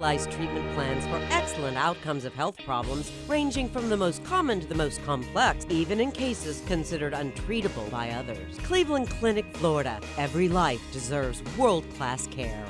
Personalized treatment plans for excellent outcomes of health problems ranging from the most common to the most complex, even in cases considered untreatable by others. Cleveland Clinic, Florida. Every life deserves world-class care.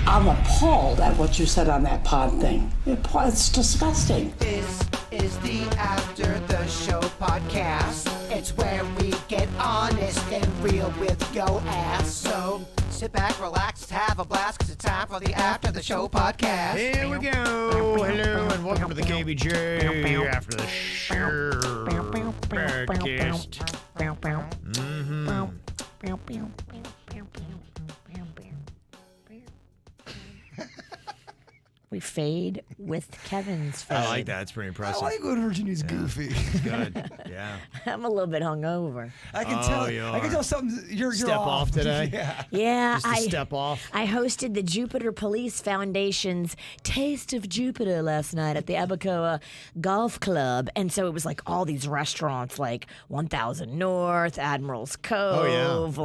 I'm appalled at what you said on that pod thing. It's disgusting. This is the After the Show podcast. It's where we get honest and real with yo ass. So sit back, relax, have a blast, because it's time for the After the Show podcast. Here we go. Hello and welcome to the KVJ After the Show podcast. We fade with Kevin's fade. I like that. It's pretty impressive. I like when Virginia's goofy. Good. Yeah. I'm a little bit hungover. I can tell. I can tell something. You're Step off today? Yeah. Yeah, Just to step off. I hosted the Jupiter Police Foundation's Taste of Jupiter last night at the Abacoa Golf Club, and so it was like all these restaurants, like 1000 North, Admiral's Cove,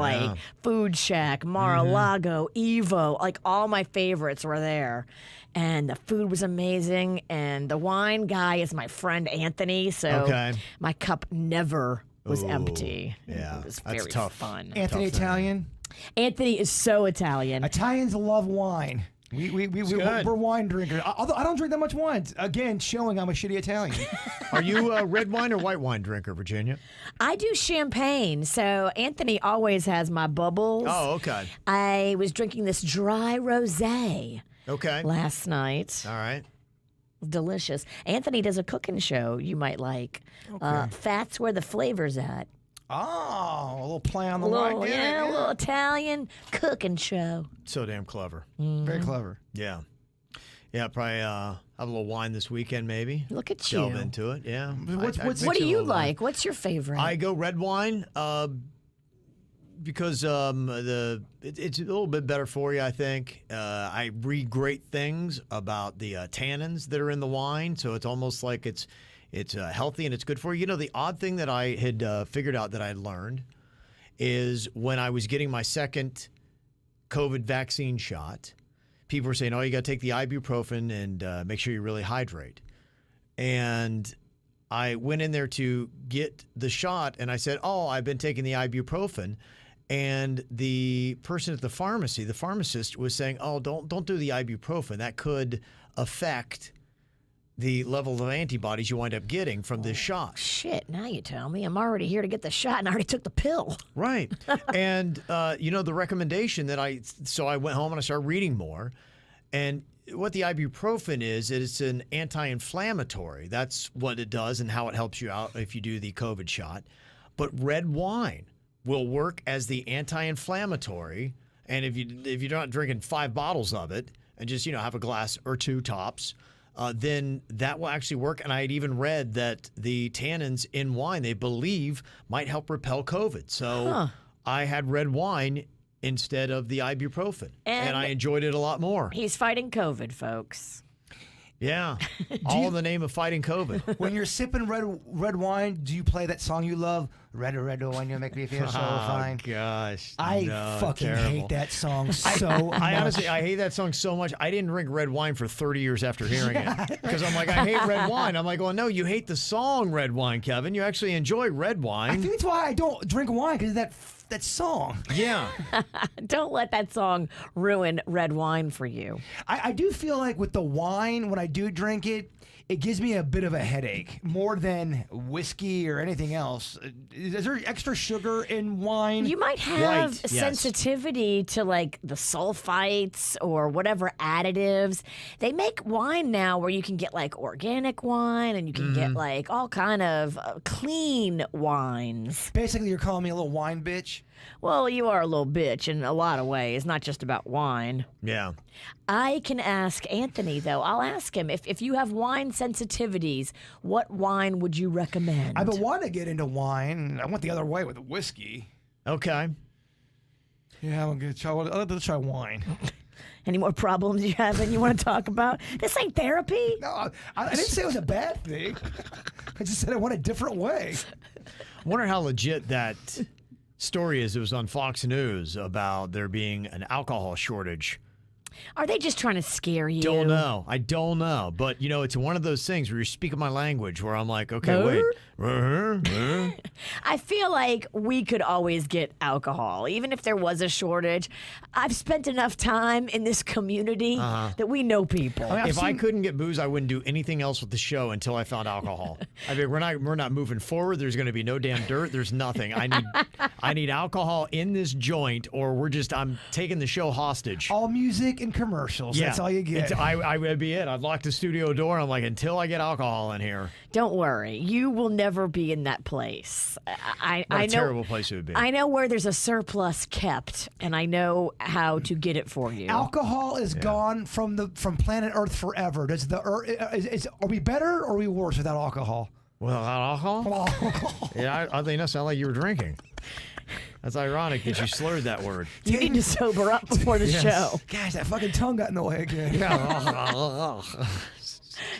Food Shack, Mar-a-Lago, Evo, like all my favorites were there. And the food was amazing, and the wine guy is my friend Anthony, so my cup never was empty. Yeah, it was that's very tough. fun. Anthony Italian. Anthony is so Italian. Italians love wine. We're wine drinkers. Although I don't drink that much wine. Again, showing I'm a shitty Italian. Are you a red wine or white wine drinker, Virginia? I do champagne, so Anthony always has my bubbles. Oh, okay. I was drinking this dry rosé. Okay. Last night. All right. Delicious. Anthony does a cooking show you might like. Fat's Where the Flavor's At. Oh, a little play on the Little, wine. yeah, a little Italian cooking show. So damn clever. Very clever. Yeah. Yeah, probably have a little wine this weekend, maybe. Look at Delve you. into it, yeah. What do you like? What's your favorite? I go red wine because it's a little bit better for you, I think. I read great things about the tannins that are in the wine, so it's almost like it's healthy and it's good for you. You know, the odd thing that I had figured out that I learned is when I was getting my second COVID vaccine shot, people were saying, oh, you got to take the ibuprofen and make sure you really hydrate. And I went in there to get the shot, and I said, oh, I've been taking the ibuprofen. And the person at the pharmacy, the pharmacist, was saying, oh, don't do the ibuprofen. That could affect the level of antibodies you wind up getting from this shot. Shit, now you tell me. I'm already here to get the shot and I already took the pill. Right. And, the recommendation that I went home and I started reading more. And what the ibuprofen is it's an anti-inflammatory. That's what it does and how it helps you out if you do the COVID shot. But red wine will work as the anti-inflammatory, and if you're not drinking 5 bottles of it and just have a glass or 2 tops, then that will actually work. And I had even read that the tannins in wine they believe might help repel COVID. So I had red wine instead of the ibuprofen, and I enjoyed it a lot more. He's fighting COVID, folks. Yeah, all in the name of fighting COVID. When you're sipping red wine, do you play that song you love? Red wine, you make me feel so fine. Oh, gosh. I fucking hate that song so much. I honestly, I hate that song so much. I didn't drink red wine for 30 years after hearing it. Because I'm like, I hate red wine. I'm like, well, no, you hate the song Red Wine, Kevin. You actually enjoy red wine. I think that's why I don't drink wine, because that song. Yeah. Don't let that song ruin red wine for you. I do feel like with the wine, when I do drink it, it gives me a bit of a headache more than whiskey or anything else. Is there extra sugar in wine? You might have Right, yes. sensitivity to like the sulfites or whatever additives. They make wine now where you can get like organic wine and you can get like all kind of clean wines. Basically, you're calling me a little wine bitch? Well, you are a little bitch in a lot of ways, not just about wine. Yeah. I can ask Anthony, though. I'll ask him, if you have wine sensitivities, what wine would you recommend? I've been wanting to get into wine. I went the other way with whiskey. Okay. Yeah, I'm going to try. Let's try wine. Any more problems you have and you want to talk about? This ain't therapy. No, I didn't say it was a bad thing. I just said I went a different way. I wonder how legit that story is. It was on Fox News about there being an alcohol shortage Are they just trying to scare you? Don't know. I don't know. But, it's one of those things where you're speaking my language where I'm like, okay, wait. I feel like we could always get alcohol, even if there was a shortage. I've spent enough time in this community that we know people. If I couldn't get booze, I wouldn't do anything else with the show until I found alcohol. I mean, we're not moving forward. There's going to be no damn dirt. There's nothing. I need alcohol in this joint, or I'm taking the show hostage. All music and commercials. That's all you get. I would be it. I'd lock the studio door. And I'm like, until I get alcohol in here. Don't worry, you will never be in that place. I know, terrible place it would be. I know where there's a surplus kept, and I know how to get it for you. Alcohol is gone from planet Earth forever. Does the Earth are we better or are we worse without alcohol? Without alcohol? Yeah, I think that sounded like you were drinking. That's ironic that you slurred that word. You need to sober up before the show. Gosh, that fucking tongue got in the way again.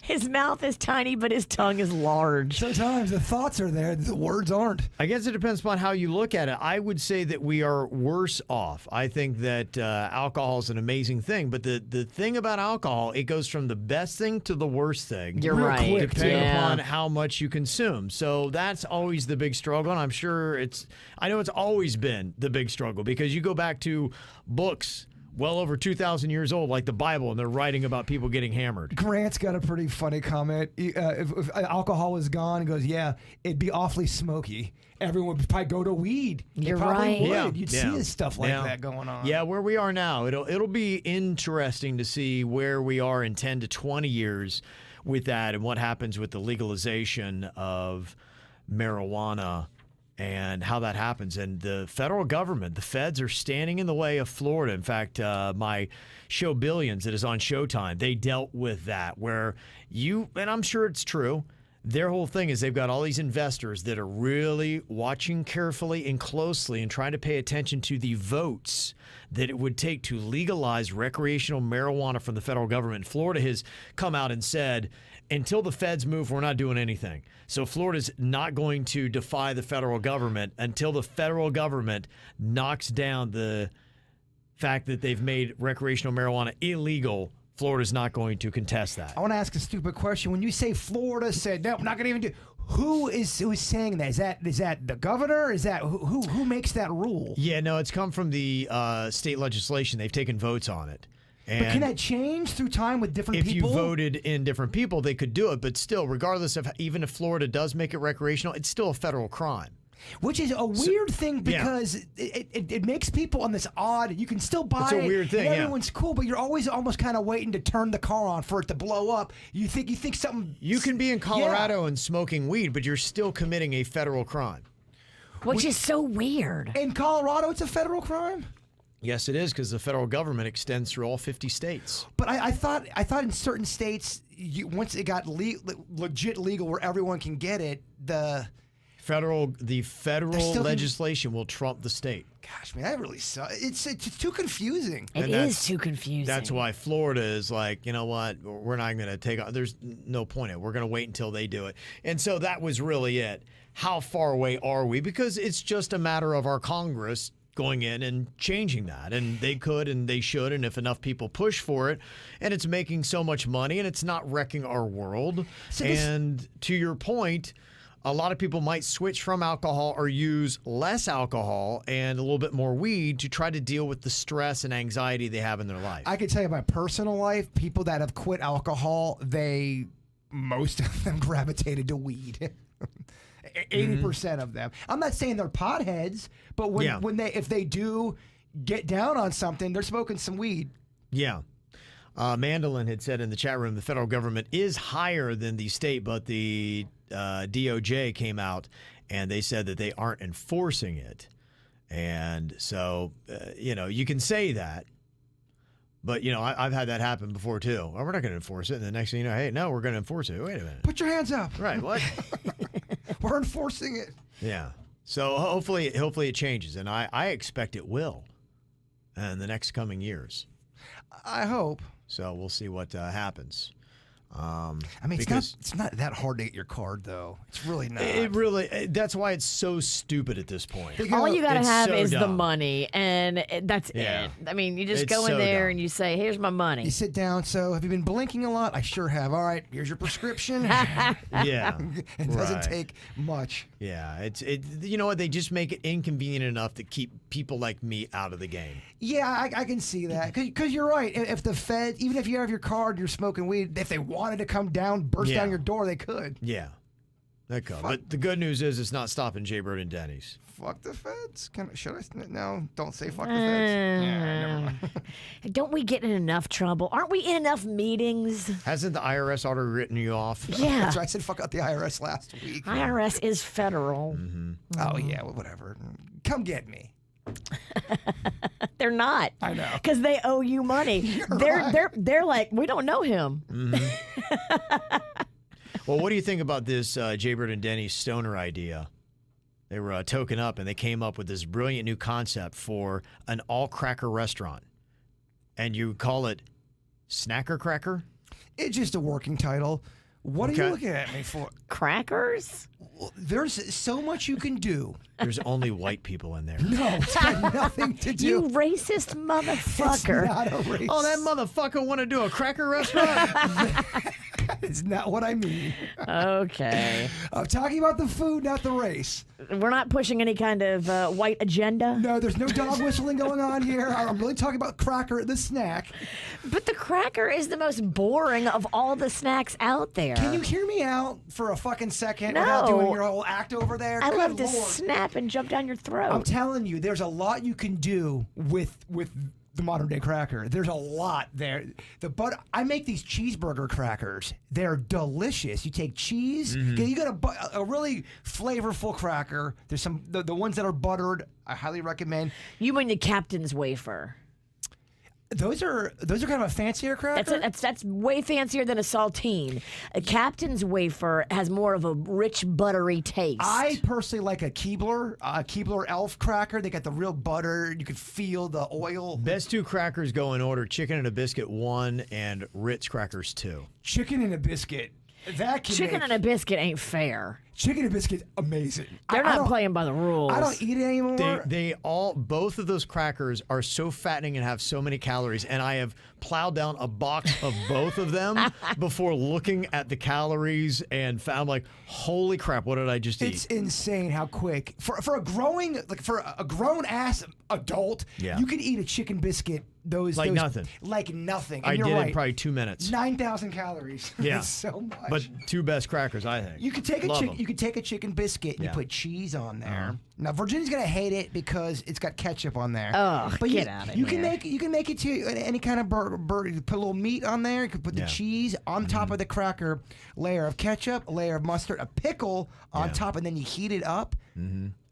His mouth is tiny, but his tongue is large. Sometimes the thoughts are there, the words aren't. I guess it depends upon how you look at it. I would say that we are worse off. I think that alcohol is an amazing thing, but the thing about alcohol, it goes from the best thing to the worst thing. You're right. Depending upon how much you consume. So that's always the big struggle, and I know it's always been the big struggle because you go back to books well over 2,000 years old, like the Bible, and they're writing about people getting hammered. Grant's got a pretty funny comment. If alcohol was gone, he goes, yeah, it'd be awfully smoky. Everyone would probably go to weed. You're right. Would. Yeah. You'd see stuff like that going on. Yeah, where we are now, it'll be interesting to see where we are in 10 to 20 years with that and what happens with the legalization of marijuana and how that happens. And the federal government, the feds are standing in the way of Florida. In fact, my show Billions that is on Showtime, they dealt with that where and I'm sure it's true, their whole thing is they've got all these investors that are really watching carefully and closely and trying to pay attention to the votes that it would take to legalize recreational marijuana from the federal government. Florida has come out and said, until the feds move, we're not doing anything. So Florida's not going to defy the federal government until the federal government knocks down the fact that they've made recreational marijuana illegal. Florida's not going to contest that. I want to ask a stupid question. When you say Florida said, no, we're not going to even do, who is saying that? Is that the governor? Is that who makes that rule? Yeah, no, it's come from the state legislation. They've taken votes on it. And but can that change through time with different people? If you voted in different people, they could do it. But still, regardless of even if Florida does make it recreational, it's still a federal crime. Which is a weird thing because it makes people on this odd. You can still buy it. It's a weird thing. And everyone's cool, but you're always almost kind of waiting to turn the car on for it to blow up. You think something. You can be in Colorado and smoking weed, but you're still committing a federal crime. Which is so weird. In Colorado, it's a federal crime? Yes, it is, because the federal government extends through all 50 states. But I thought in certain states, once it got legit legal where everyone can get it, the federal legislation will trump the state. Gosh, man, that really sucks. It's too confusing. It is too confusing. That's why Florida is like, you know what, we're not going to take on. There's no point in it. We're going to wait until they do it. And so that was really it. How far away are we? Because it's just a matter of our Congress going in and changing that. And they could and they should, and if enough people push for it, and it's making so much money and it's not wrecking our world. And to your point, a lot of people might switch from alcohol or use less alcohol and a little bit more weed to try to deal with the stress and anxiety they have in their life. I can tell you my personal life, people that have quit alcohol, most of them gravitated to weed. 80% of them. I'm not saying they're potheads, but if they do get down on something, they're smoking some weed. Yeah. Mandolin had said in the chat room the federal government is higher than the state, but the DOJ came out and they said that they aren't enforcing it. And so, you can say that. But, I've had that happen before, too. Well, we're not going to enforce it. And the next thing you know, hey, no, we're going to enforce it. Wait a minute. Put your hands up. Right. What? We're enforcing it. Yeah. So hopefully it changes. And I expect it will in the next coming years. I hope. So we'll see what happens. I mean, it's not that hard to get your card, though. It's really not. It really. That's why it's so stupid at this point. All you gotta It's have so is the dumb. money, and that's it. I mean, you just It's go in so there dumb. and you say, "Here's my money." You sit down. So, have you been blinking a lot? I sure have. All right, here's your prescription. Yeah, It doesn't right. take much. Yeah, you know what? They just make it inconvenient enough to keep people like me out of the game. Yeah, I can see that. Because you're right. If the Fed, even if you have your card, you're smoking weed, if they wanted to come down, burst Yeah. down your door, they could. Yeah, that could. But the good news is it's not stopping Jaybird and Denny's. Fuck the Feds? Should I? No, don't say fuck the Feds. Yeah, never mind. Don't we get in enough trouble? Aren't we in enough meetings? Hasn't the IRS already written you off? Yeah. That's right. I said fuck out the IRS last week. IRS is federal. Mm-hmm. Oh, yeah, well, whatever. Come get me. They're not. I know. Because they owe you money. They're like, we don't know him. Well, what do you think about this Jaybird and Denny's stoner idea? They were token up, and they came up with this brilliant new concept for an all-cracker restaurant. And you call it Snacker Cracker? It's just a working title. What are you Okay. looking at me for? Crackers? There's so much you can do. There's only white people in there. No, it's got nothing to do. You racist motherfucker. It's not a race. Oh, that motherfucker want to do a cracker restaurant? It's not what I mean. Okay. I'm talking about the food, not the race. We're not pushing any kind of white agenda. No, there's no dog whistling going on here. I'm really talking about cracker, the snack. But the cracker is the most boring of all the snacks out there. Can you hear me out for a fucking second No. without doing your whole act over there? I Good love to Lord. snap and jump down your throat. I'm telling you, there's a lot you can do with the modern day cracker. There's a lot there. I make these cheeseburger crackers. They're delicious. You take cheese. You got a really flavorful cracker. There's some the ones that are buttered. I highly recommend. You mean the captain's wafer? Those are kind of a fancier cracker. That's way fancier than a saltine. A captain's wafer has more of a rich, buttery taste. I personally like a Keebler Elf cracker. They got the real butter. You can feel the oil. Best two crackers go in order: chicken and a biscuit 1 and Ritz crackers 2. Chicken and a biscuit. That can Chicken and a biscuit ain't fair. Chicken and biscuit, amazing. They're I not don't- playing by the rules. I don't eat it anymore. Both of those crackers are so fattening and have so many calories, and I have plowed down a box of both of them before looking at the calories and found like, holy crap, what did I just eat? It's insane how quick for a grown ass adult. Yeah. You can eat a chicken biscuit. Those nothing. Like nothing. And I you're did right. in probably 2 minutes. 9,000 calories. Yeah. That's so much. But two best crackers, I think. You could take Love a 'em. you could take a chicken biscuit and Yeah. you put cheese on there. Now Virginia's gonna hate it because it's got ketchup on there. Oh, but get outta you can here. make it to any kind of burger. You put a little meat on there. You could put the Yeah. cheese on top of the cracker, layer of ketchup, a layer of mustard, a pickle on Yeah. top, and then you heat it up.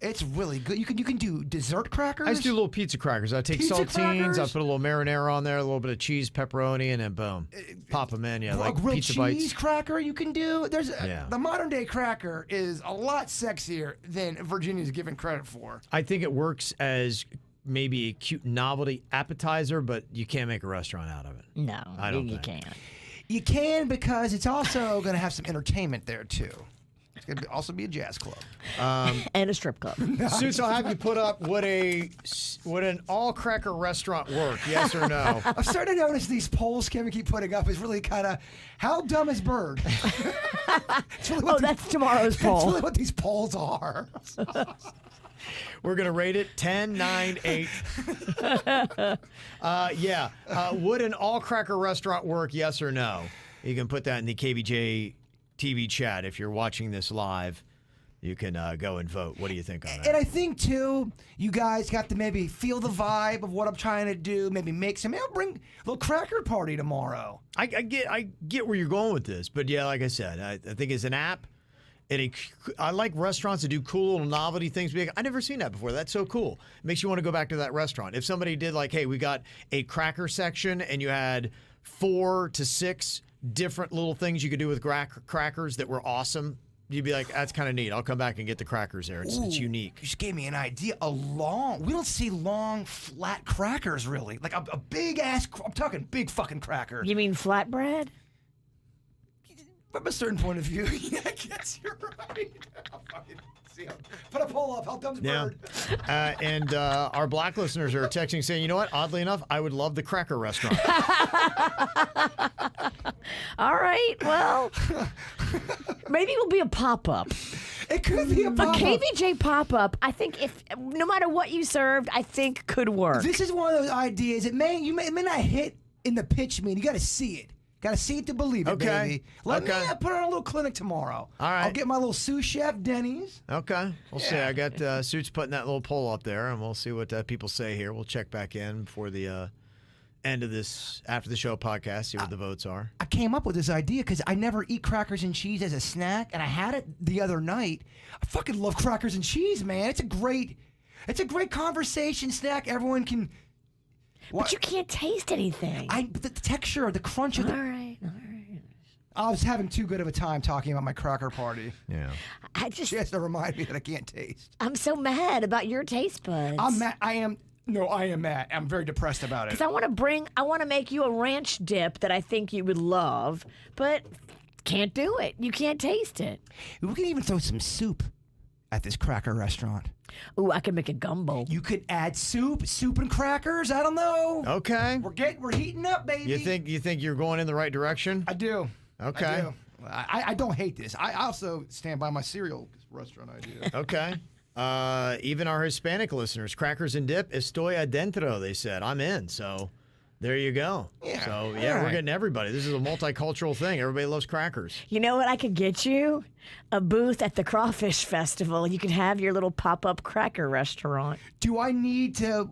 It's really good. You can do dessert crackers. I just do little pizza crackers. I take Pizza saltines, I crackers? put a little marinara on there, a little bit of cheese, pepperoni, and then boom, pop them in. Yeah, a like grilled pizza cheese bites. cracker you can do. There's Yeah. the modern day cracker is a lot sexier than Virginia's given credit for. I think it works as maybe a cute novelty appetizer, but you can't make a restaurant out of it. No, I don't you think. can't. You can because it's also going to have some entertainment there too. It's going to also be a jazz club. And a strip club. Suits, I'll have you put up would an all cracker restaurant work? Yes or no? I'm starting to notice these polls Kevin keep putting up is really kind of how dumb is Bird? It's really what That's tomorrow's That's poll. really what these polls are. We're gonna rate it 10, 9, 8. Would an all cracker restaurant work? Yes or no? You can put that in the KVJ TV chat if you're watching this live. You can go and vote. What do you think on that? And I think too, you guys got to maybe feel the vibe of what I'm trying to do. Maybe make some. Maybe I'll bring a little cracker party tomorrow. I get where you're going with this, but yeah, like I said, I think it's an app. I like restaurants that do cool little novelty things. I never seen that before. That's so cool. It makes you want to go back to that restaurant. If somebody did like, hey, we got a cracker section, and you had 4 to 6 different little things you could do with crackers that were awesome, you'd be like, that's kind of neat. I'll come back and get the crackers there. It's unique. You just gave me an idea. We don't see long, flat crackers really. Like a big ass. I'm talking big fucking cracker. You mean flatbread? From a certain point of view, yeah, I guess you're right. See, put a poll up. How dumb's bird? And our black listeners are texting saying, you know what? Oddly enough, I would love the Cracker Restaurant. All right, well, maybe it'll be a pop-up. It could be a A pop-up. KVJ pop-up, I think if no matter what you served, I think could work. This is one of those ideas. It may not hit in the pitch meeting. You got to see it. Got to see it to believe it, Okay. baby. Let me Okay. put on a little clinic tomorrow. All right. I'll get my little sous chef, Denny's. Okay. We'll see. I got Suits putting that little poll up there, and we'll see what people say here. We'll check back in before the end of this, after the show podcast, see what the votes are. I came up with this idea because I never eat crackers and cheese as a snack, and I had it the other night. I fucking love crackers and cheese, man. It's a great conversation snack. Everyone can. but you can't taste anything. The texture, the crunch of the. All right. I was having too good of a time talking about my cracker party. Yeah. She has to remind me that I can't taste. I'm so mad about your taste buds. I'm mad. I am mad. I'm very depressed about it. Because I want to make you a ranch dip that I think you would love, but can't do it. You can't taste it. We can even throw some soup at this cracker restaurant. Ooh, I could make a gumbo. You could add soup and crackers. I don't know. Okay. We're heating up, baby. You think you're going in the right direction? I do. Okay. I do. I don't hate this. I also stand by my cereal restaurant idea. Okay. Even our Hispanic listeners, crackers and dip, estoy adentro, they said. I'm in. So there you go. Yeah. So, All we're right. getting everybody. This is a multicultural thing. Everybody loves crackers. You know what I could get you? A booth at the Crawfish Festival. You can have your little pop-up cracker restaurant. Do I need to?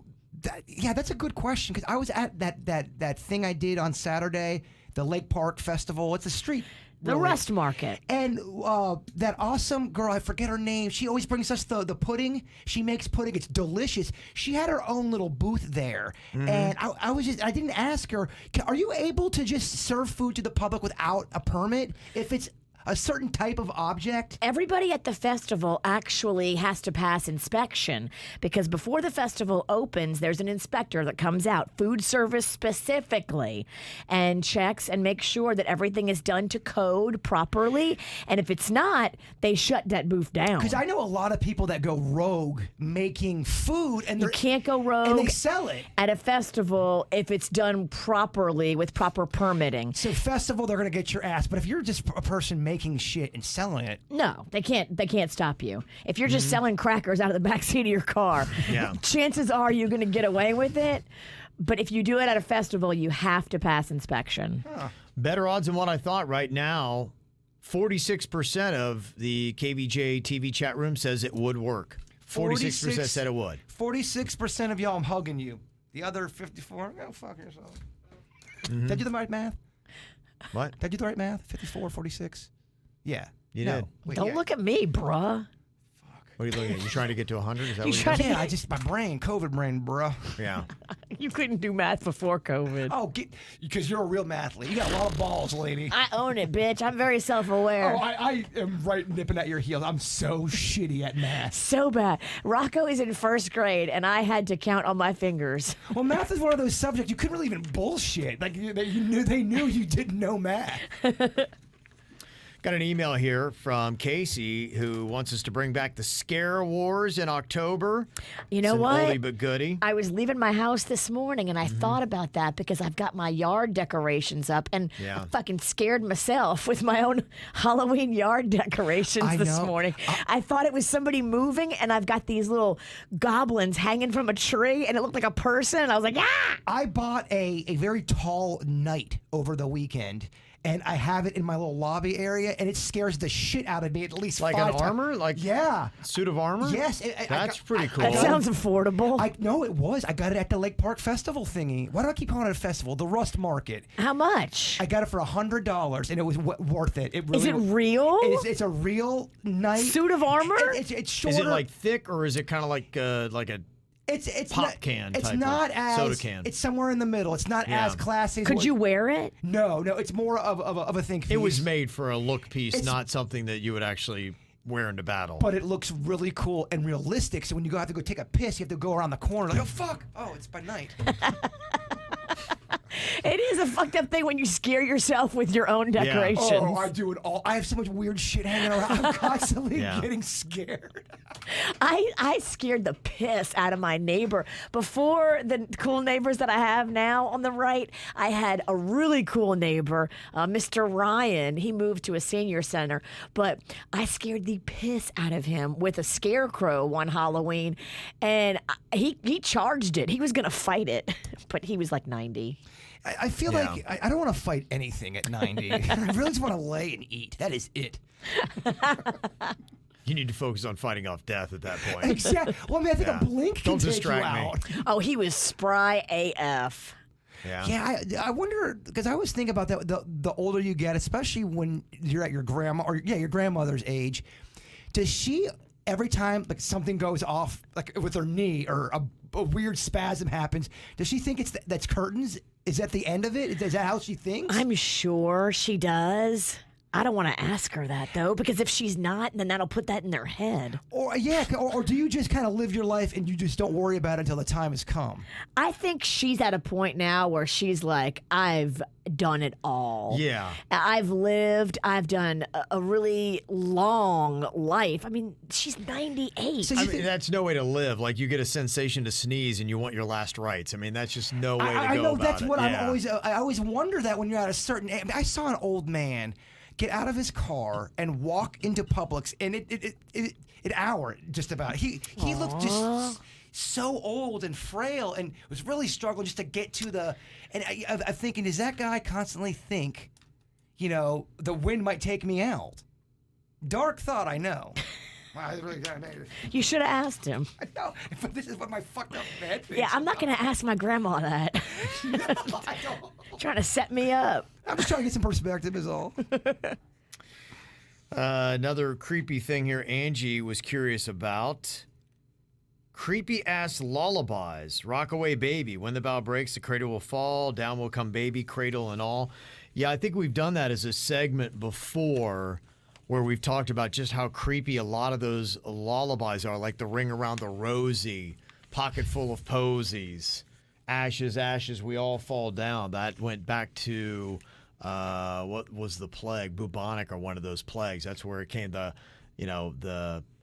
Yeah, that's a good question because I was at that thing I did on Saturday, the Lake Park Festival. It's a street. The Rust Market. And that awesome girl, I forget her name. She always brings us the pudding. She makes pudding. It's delicious. She had her own little booth there, and I didn't ask her. Are you able to just serve food to the public without a permit if it's a certain type of object? Everybody at the festival actually has to pass inspection because before the festival opens, there's an inspector that comes out, food service specifically, and checks and makes sure that everything is done to code properly. And if it's not, they shut that booth down. Because I know a lot of people that go rogue making food, and You can't go rogue and they sell it. at a festival if it's done properly with proper permitting. So festival, they're gonna get your ass. But if you're just a person making shit and selling it, No, they can't stop you. If you're just selling crackers out of the backseat of your car, Yeah. chances are you're going to get away with it. But if you do it at a festival, you have to pass inspection. Better odds than what I thought right now. 46% of the KVJ TV chat room says it would work. 46% said it would. 46% of y'all, I'm hugging you. The other 54, go fuck yourself. Did I do the right math? What? Did I do the right math? 54, 46? Yeah. You no. did. Wait, Don't yeah. look at me, bruh. What are you looking at? You trying to get to 100? Is that what you're trying doing? to- Yeah, my brain, COVID brain, bruh. Yeah. You couldn't do math before COVID. Oh, because you're a real mathlete. You got a lot of balls, lady. I own it, bitch. I'm very self-aware. Oh, I am right nipping at your heels. I'm so shitty at math. So bad. Rocco is in first grade, and I had to count on my fingers. Well, math is one of those subjects you couldn't really even bullshit. Like they knew you didn't know math. Got an email here from Casey who wants us to bring back the Scare Wars in October. You know It's an what? oldie but goodie. I was leaving my house this morning and I thought about that because I've got my yard decorations up and Yeah. I fucking scared myself with my own Halloween yard decorations I this know. morning. I thought it was somebody moving and I've got these little goblins hanging from a tree and it looked like a person and I was like, ah! I bought a very tall knight over the weekend, and I have it in my little lobby area, and it scares the shit out of me at least Like 5 an times. armor? Like Yeah. suit of armor? Yes. That's pretty cool. That sounds affordable. No, it was. I got it at the Lake Park Festival thingy. Why do I keep calling it a festival? The Rust Market. How much? I got it for $100, and it was worth it. It really Is it real? It's a real knight. Suit of armor? It's shorter. Is it like thick or is it kind of like a it's pop not, can It's type not of as soda can? It's somewhere in the middle. It's not Yeah. as classy. As Could what- you wear it? No. It's more of a think piece. It was made for a look piece, It's- not something that you would actually wear into battle. But it looks really cool and realistic. So when you have to go take a piss, you have to go around the corner. Like, oh fuck! Oh, it's by night. It is a fucked up thing when you scare yourself with your own decorations. Oh, I do it all. I have so much weird shit hanging around. I'm constantly getting scared. I scared the piss out of my neighbor. Before the cool neighbors that I have now on the right, I had a really cool neighbor, Mr. Ryan. He moved to a senior center, but I scared the piss out of him with a scarecrow one Halloween, and he charged it. He was going to fight it, but he was like 90. I feel like I don't want to fight anything at 90. I really just want to lay and eat. That is it. You need to focus on fighting off death at that point. Exactly. Well, I mean, I think a blink can Don't take distract you me. out. Oh, he was spry AF. Yeah. Yeah, I wonder, because I always think about that. The older you get, especially when you're at your grandma or your grandmother's age, does she every time like something goes off, like with her knee or a weird spasm happens, does she think that's curtains? Is that the end of it? Is that how she thinks? I'm sure she does. I don't want to ask her that, though, because if she's not, then that'll put that in their head. Or do you just kind of live your life and you just don't worry about it until the time has come? I think she's at a point now where she's like, I've done it all. Yeah. I've lived. I've done a really long life. I mean, she's 98. So I mean, that's no way to live. Like, you get a sensation to sneeze and you want your last rites. I mean, that's just no way to go I know about that's it. what Yeah. I always wonder that when you're at a certain age. I saw an old man get out of his car and walk into Publix, and it hour just about. He looked just so old and frail, and was really struggling just to get to the. And I'm thinking, does that guy constantly think, the wind might take me out? Dark thought, I know. You should have asked him. I know, but this is what my fucked up head thinks. Yeah, I'm not going to ask my grandma that. I don't. Trying to set me up. I'm just trying to get some perspective, is all. Another creepy thing here Angie was curious about. Creepy ass lullabies. Rockaway baby. When the bough breaks, the cradle will fall. Down will come baby, cradle and all. Yeah, I think we've done that as a segment before where we've talked about just how creepy a lot of those lullabies are, like the Ring Around the Rosie, Pocket Full of Posies, Ashes, Ashes, We All Fall Down. That went back to, what was the plague? Bubonic or one of those plagues. That's where it came, the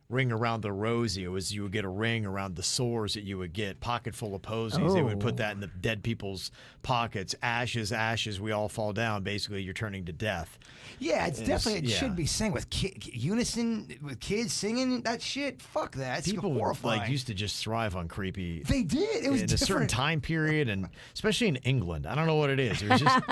Ring Around the Rosie. It was you would get a ring around the sores that you would get. Pocket Full of Posies. They would put that in the dead people's pockets. Ashes, ashes, we all fall down. Basically, you're turning to death. Yeah, it should be sang with unison with kids singing that shit. Fuck that. It's People horrifying. used to just thrive on creepy. They did. It was in different. a certain time period, and especially in England. I don't know what it is. It was just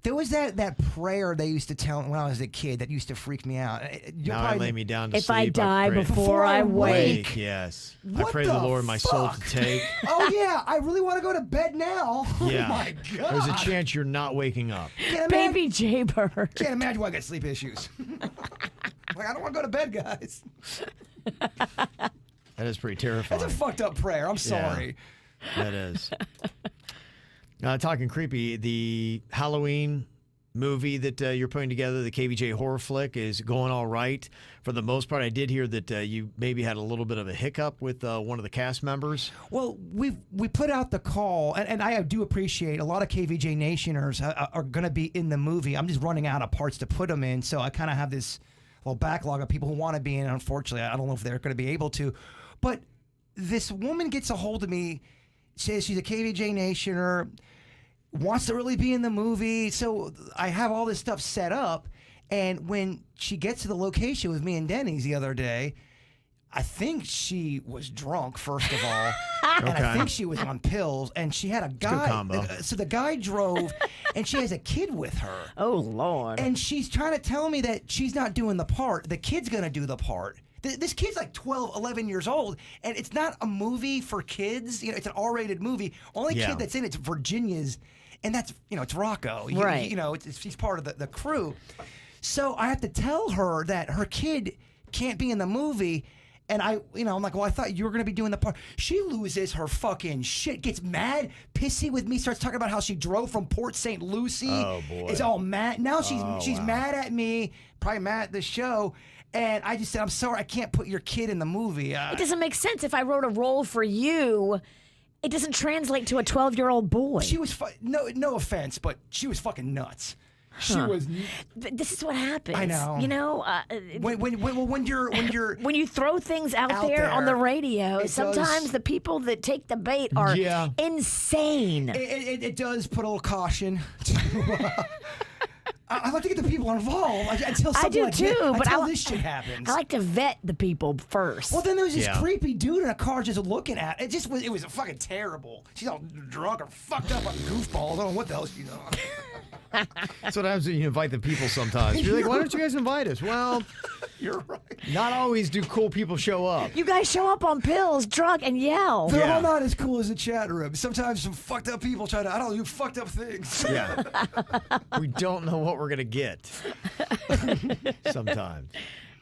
There was that prayer they used to tell when I was a kid that used to freak me out. now I lay me down to If sleep. I die pray- before I wake. Yes. What I pray the the Lord my soul to fuck? take. Oh yeah, I really want to go to bed now. Yeah. Oh my god. There's a chance you're not waking up. Baby Jaybird. Can't imagine why I got sleep issues. Like, I don't want to go to bed, guys. That is pretty terrifying. That's a fucked up prayer. I'm sorry. That is. Talking creepy, the Halloween movie that you're putting together, the KVJ horror flick, is going all right. For the most part, I did hear that you maybe had a little bit of a hiccup with one of the cast members. Well, we put out the call, and I do appreciate a lot of KVJ Nationers are going to be in the movie. I'm just running out of parts to put them in, so I kind of have this little backlog of people who want to be in. Unfortunately, I don't know if they're going to be able to. But this woman gets a hold of me, says she's a KVJ Nationer, wants to really be in the movie. So I have all this stuff set up. And when she gets to the location with me and Denny's the other day, I think she was drunk, first of all. And I think she was on pills. And she had a guy. Good combo. So the guy drove, and she has a kid with her. Oh, Lord. And she's trying to tell me that she's not doing the part. The kid's going to do the part. This kid's like 12, 11 years old, and it's not a movie for kids. It's an R-rated movie. Only kid that's in it's Virginia's, and that's, it's Rocco. Right. He's part of the crew. So I have to tell her that her kid can't be in the movie. And I'm like, well, I thought you were going to be doing the part. She loses her fucking shit, gets mad, pissy with me, starts talking about how she drove from Port St. Lucie. Oh, boy. It's all mad. Now she's mad at me, probably mad at the show. And I just said, I'm sorry, I can't put your kid in the movie. It doesn't make sense. If I wrote a role for you, It doesn't translate to a 12-year-old boy. She was no offense, but she was fucking nuts. She was. This is what happens. I know. You know, When you're when you throw things out there on the radio, sometimes the people that take the bait are insane. It does put a little caution to. I like to get the people involved until something until this shit happens. I like to vet the people first. Well, then there was this creepy dude in a car just looking at it. It was fucking terrible. She's all drunk or fucked up on goofballs. I don't know what the hell she's on. That's what happens when you invite the people sometimes. You're like, why don't you guys invite us? Well, you're right. Not always do cool people show up. You guys show up on pills, drunk, and yell. They're all not as cool as the chat room. Sometimes some fucked up people try to, I don't know, do fucked up things. Yeah. We don't know what we're going to get. Sometimes.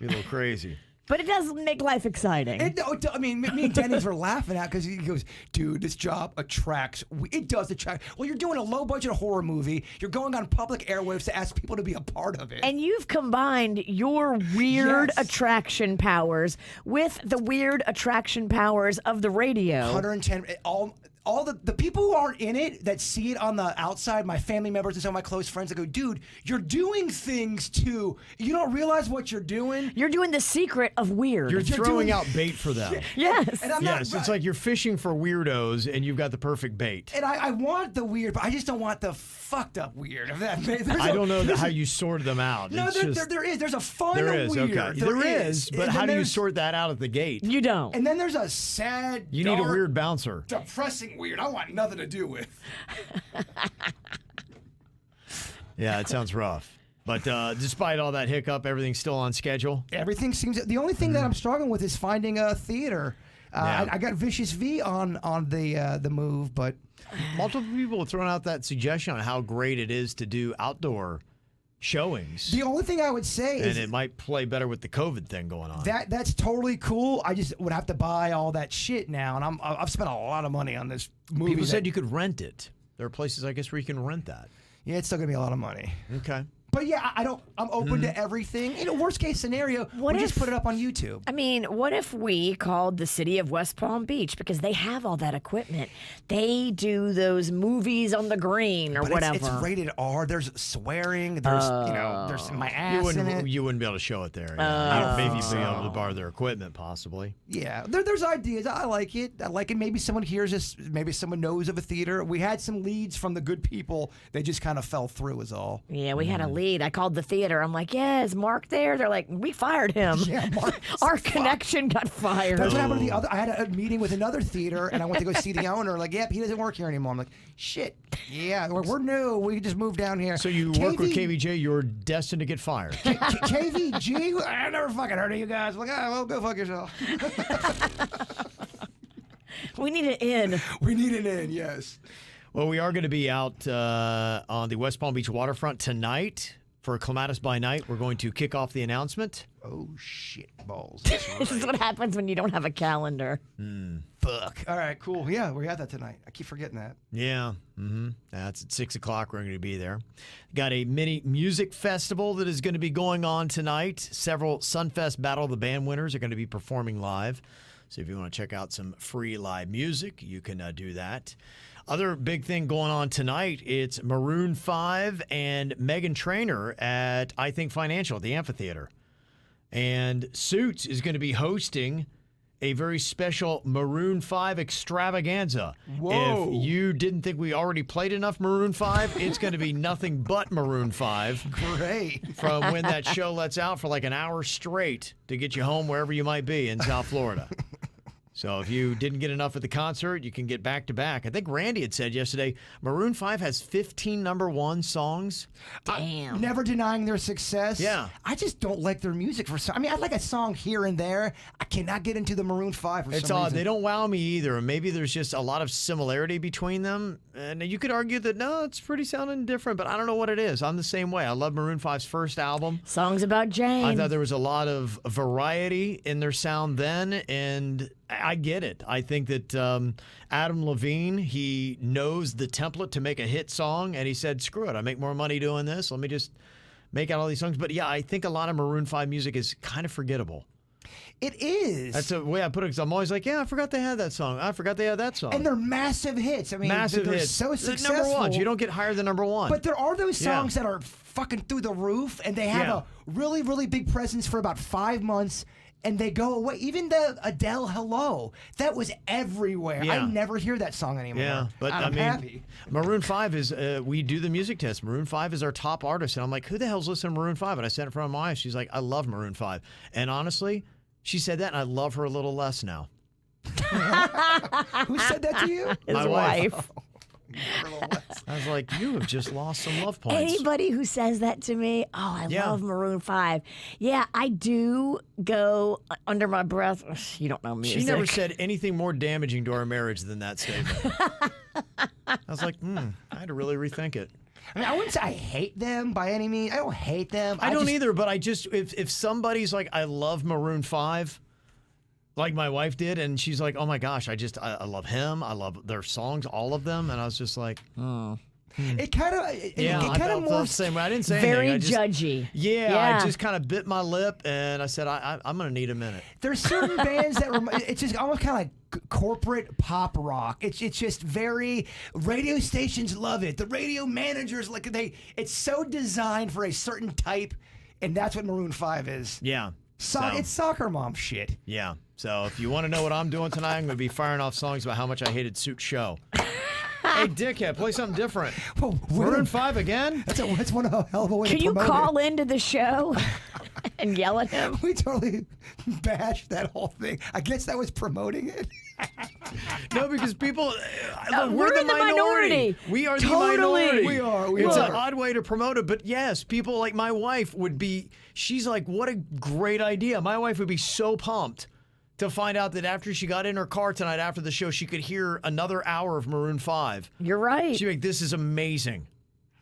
Be a little crazy. But it does make life exciting. I mean, me and Dennis were laughing at because he goes, dude, this job attracts. It does attract. Well, you're doing a low-budget horror movie. You're going on public airwaves to ask people to be a part of it. And you've combined your weird attraction powers with the weird attraction powers of the radio. 110. All the people who aren't in it that see it on the outside, my family members and some of my close friends that go, dude, you're doing things too. You don't realize what you're doing. You're doing the secret of weird. You're throwing out bait for them. Yes. And it's like you're fishing for weirdos and you've got the perfect bait. And I want the weird, but I just don't want the fucked up weird. I don't know how you sort them out. No, there is. There's a fun there is, weird. Okay. There is, but how do you sort that out at the gate? You don't. And then there's a sad, You need a weird bouncer. Depressing weird I want nothing to do with. Yeah, it sounds rough. But despite all that hiccup, everything's still on schedule. Everything seems. The only thing that I'm struggling with is finding a theater. I got Vicious V on the move, but multiple people have thrown out that suggestion on how great it is to do outdoor showings. The only thing I would say is, and it might play better with the COVID thing going on. That's totally cool. I just would have to buy all that shit now, and I've spent a lot of money on this movie. People said you could rent it. There are places, I guess, where you can rent that. Yeah, it's still gonna be a lot of money. Okay. But yeah, I'm open to everything. Worst case scenario, we just put it up on YouTube. I mean, what if we called the city of West Palm Beach, because they have all that equipment. They do those movies on the green or whatever. It's rated R. There's swearing. There's there's my ass in it. You wouldn't be able to show it there. Maybe be able to borrow their equipment, possibly. Yeah, there's ideas. I like it. Maybe someone hears this. Maybe someone knows of a theater. We had some leads from the good people. They just kind of fell through, is all. Yeah, we had a lead. I called the theater. I'm like, yeah, is Mark there? They're like, we fired him. Yeah, our connection got fired. That's what happened to the other. I had a meeting with another theater, and I went to go see the owner. Like, yep, he doesn't work here anymore. I'm like, shit. Yeah, we're new. We just moved down here. So you work with KVJ. You're destined to get fired. KVJ? I never fucking heard of you guys. I'm like, well, go fuck yourself. We need an in. We need an in, yes. Well, we are going to be out on the West Palm Beach waterfront tonight for Clematis by Night. We're going to kick off the announcement. Oh, shit balls. This is what happens when you don't have a calendar. Fuck. All right, cool. Yeah, we got that tonight. I keep forgetting that. Yeah. That's at 6 o'clock. We're going to be there. Got a mini music festival that is going to be going on tonight. Several Sunfest Battle of the Band winners are going to be performing live. So if you want to check out some free live music, you can do that. Other big thing going on tonight, it's Maroon 5 and Meghan Trainor at, I Think Financial, at the amphitheater. And Suits is going to be hosting a very special Maroon 5 extravaganza. Whoa. If you didn't think we already played enough Maroon 5, it's going to be nothing but Maroon 5. Great. From when that show lets out for like an hour straight to get you home wherever you might be in South Florida. So if you didn't get enough at the concert, you can get back to back. I think Randy had said yesterday, Maroon 5 has 15 #1 songs. Damn. Never denying their success. Yeah. I just don't like their music for some. I mean, I like a song here and there. I cannot get into the Maroon 5 for It's some odd. reason. They don't wow me either. Maybe there's just a lot of similarity between them. And you could argue that, no, it's pretty sounding different, but I don't know what it is. I'm the same way. I love Maroon 5's first album. Songs about Jane. I thought there was a lot of variety in their sound then, and I get it. I think that Adam Levine, he knows the template to make a hit song, and he said, screw it, I make more money doing this. Let me just make out all these songs. But yeah, I think a lot of Maroon 5 music is kind of forgettable. It is. That's the way I put it. Because I'm always like, yeah, I forgot they had that song. I forgot they had that song. And they're massive hits. I mean, massive they're hits. so successful. Number ones. You don't get higher than number one. But there are those songs that are fucking through the roof, and they have a really, really big presence for about 5 months, and they go away. Even the Adele Hello, that was everywhere. I never hear that song anymore. Yeah, but I'm happy. Maroon 5 is, we do the music test. Maroon 5 is our top artist. And I'm like, who the hell's listening to Maroon 5? And I sat in front of my eyes. She's like, I love Maroon 5. And honestly, she said that, and I love her a little less now. Who said that to you? His My wife. I was like, you have just lost some love points. Anybody who says that to me, I love Maroon 5. Yeah, I do go under my breath. You don't know music. She never said anything more damaging to our marriage than that statement. I was like, I had to really rethink it. I mean, I wouldn't say I hate them by any means. I don't hate them. I don't either, but I just, if somebody's like, I love Maroon 5, like my wife did, and she's like, oh my gosh, I love him. I love their songs, all of them. And I was just like, It kind of, I felt the same way. I didn't say very anything. judgy. Yeah, I just kind of bit my lip, and I said, I'm going to need a minute. There's certain bands that it's just almost kind of like corporate pop rock. It's just very, radio stations love it. The radio managers it's so designed for a certain type, and that's what Maroon 5 is. Yeah. It's soccer mom shit. Yeah. So if you want to know what I'm doing tonight, I'm going to be firing off songs about how much I hated Suit Show. Hey, dickhead, play something different. Well, Maroon 5 again? That's one hell of a way Can to you promote call it. into the show and yell at him? We totally bashed that whole thing. I guess that was promoting it. No, because people, we're the in the minority. We are Totally. the minority. We are. It's an odd way to promote it, but yes, people like my wife would be, she's like, what a great idea. My wife would be so pumped to find out that after she got in her car tonight after the show, she could hear another hour of Maroon 5. You're right. She'd be like, this is amazing.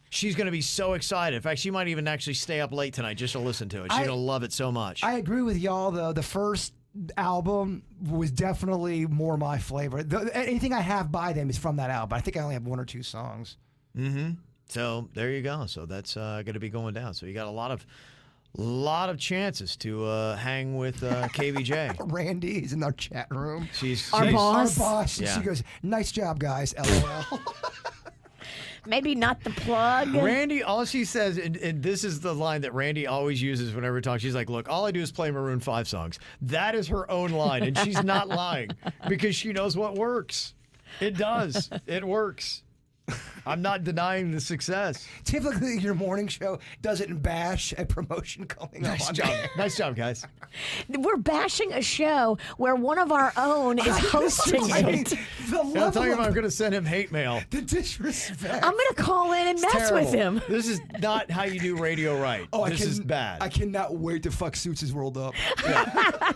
She's going to be so excited. In fact, she might even actually stay up late tonight just to listen to it. She's going to love it so much. I agree with y'all, though. The first album was definitely more my flavor. Anything I have by them is from that album. I think I only have 1 or 2 songs. Mm-hmm. So there you go. So that's going to be going down. So you got a lot of chances to hang with KVJ. Randy is in our chat room. She's Our boss. Our boss. Yeah. She goes, nice job, guys. LOL. Maybe not the plug. Randy, all she says, and this is the line that Randy always uses whenever we talk. She's like, look, all I do is play Maroon 5 songs. That is her own line, and she's not lying because she knows what works. It does. It works. I'm not denying the success. Typically, your morning show doesn't bash a promotion coming up. Nice job. Nice job, guys. We're bashing a show where one of our own is hosting it. The I'll tell you level I'm of going to send him hate mail. the disrespect. I'm going to call in and mess Terrible. with him. This is not how you do radio right. This is bad. I cannot wait to fuck Suits' world up.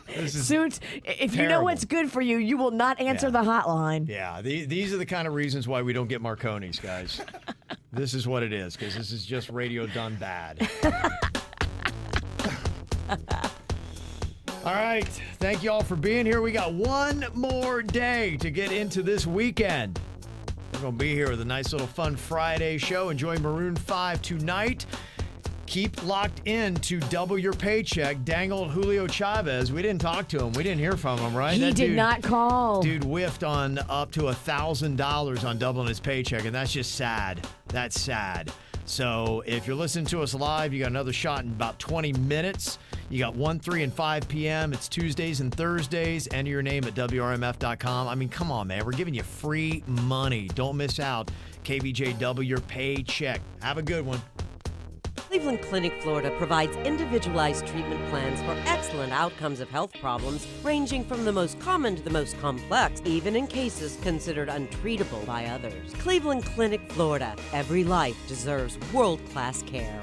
This is, Suits, if you know terrible. what's good for you, you will not answer the hotline. yeah, these are the kind of reasons why we don't get Marconis, guys. This is what it is, because this is just radio done bad. All right. Thank you all for being here. We got one more day to get into this weekend. We're going to be here with a nice little fun Friday show. Enjoy Maroon 5 tonight. Keep locked in to double your paycheck. Dang old Julio Chavez. We didn't talk to him. We didn't hear from him, right? He That did dude- not call. Dude whiffed on up to $1,000 on doubling his paycheck, and that's just sad. That's sad. So if you're listening to us live, you got another shot in about 20 minutes. You got 1, 3, and 5 p.m. It's Tuesdays and Thursdays. Enter your name at WRMF.com. I mean, come on, man. We're giving you free money. Don't miss out. KVJ, double your paycheck. Have a good one. Cleveland Clinic, Florida provides individualized treatment plans for excellent outcomes of health problems ranging from the most common to the most complex, even in cases considered untreatable by others. Cleveland Clinic, Florida. Every life deserves world-class care.